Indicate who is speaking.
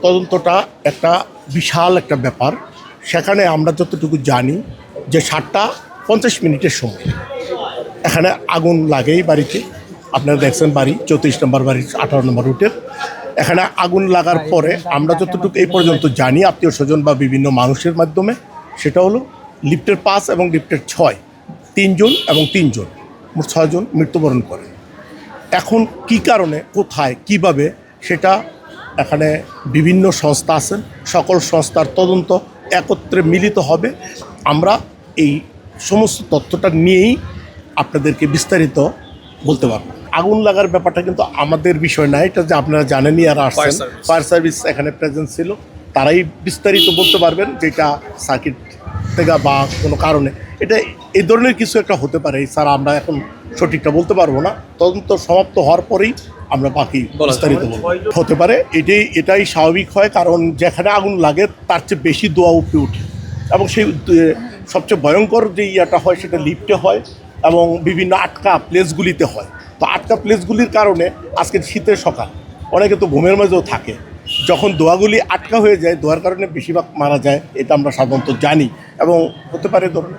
Speaker 1: তদন্তটা একটা বিশাল একটা ব্যাপার। সেখানে আমরা যতটুকু জানি যে 7টা 50 মিনিটের সময় এখানে আগুন লাগেই বাড়িতে। আপনারা দেখছেন বাড়ি 34 নম্বর বাড়ি 18 নম্বর রুটের। এখানে আগুন লাগার পরে আমরা যতটুকু এই পর্যন্ত জানি আত্মীয় স্বজন বা বিভিন্ন মানুষের মাধ্যমে, সেটা হলো লিফটের 5 এবং লিফটের 6 3 জন এবং 3 জন মোট 6 জন মৃত্যুবরণ করে। এখন কি কারণে, কোথায়, কিভাবে, সেটা এখানে বিভিন্ন সংস্থা আছেন, সকল সংস্থার তদন্ত একত্রে মিলিত হবে। আমরা এই সমস্ত তথ্যটা নিয়েই আপনাদেরকে বিস্তারিত বলতে পারবো। আগুন লাগার ব্যাপারটা কিন্তু আমাদের বিষয় না, এটা যে আপনারা জানেনই, আর আসছেন ফায়ার সার্ভিস এখানে প্রেজেন্ট ছিল, তারাই বিস্তারিত বলতে পারবেন যেটা সার্কিট থেকে বা কোনো কারণে এটা এই ধরনের কিছু একটা হতে পারে। স্যার আমরা এখন সঠিকটা বলতে পারবো না, তদন্ত সমাপ্ত হওয়ার পরেই আমরা বাকি বিস্তারিত বলবো। হতে পারে এটাই স্বাভাবিক হয়, কারণ যেখানে আগুন লাগে তার চেয়ে বেশি ধোঁয়া উপরে উঠে, এবং সেই সবচেয়ে ভয়ঙ্কর যে ইয়াটা হয় সেটা লিফটে হয় এবং বিভিন্ন আটকা প্লেসগুলিতে হয়। তো আটকা প্লেসগুলির কারণে আজকে শীতের সকাল অনেকে তো ঘুমের মাঝেও থাকে, যখন দোয়াগুলি আটকা হয়ে যায়, দোয়ার কারণে বেশিরভাগ মারা যায়, এটা আমরা সাধারণত জানি। এবং হতে পারে ধরুন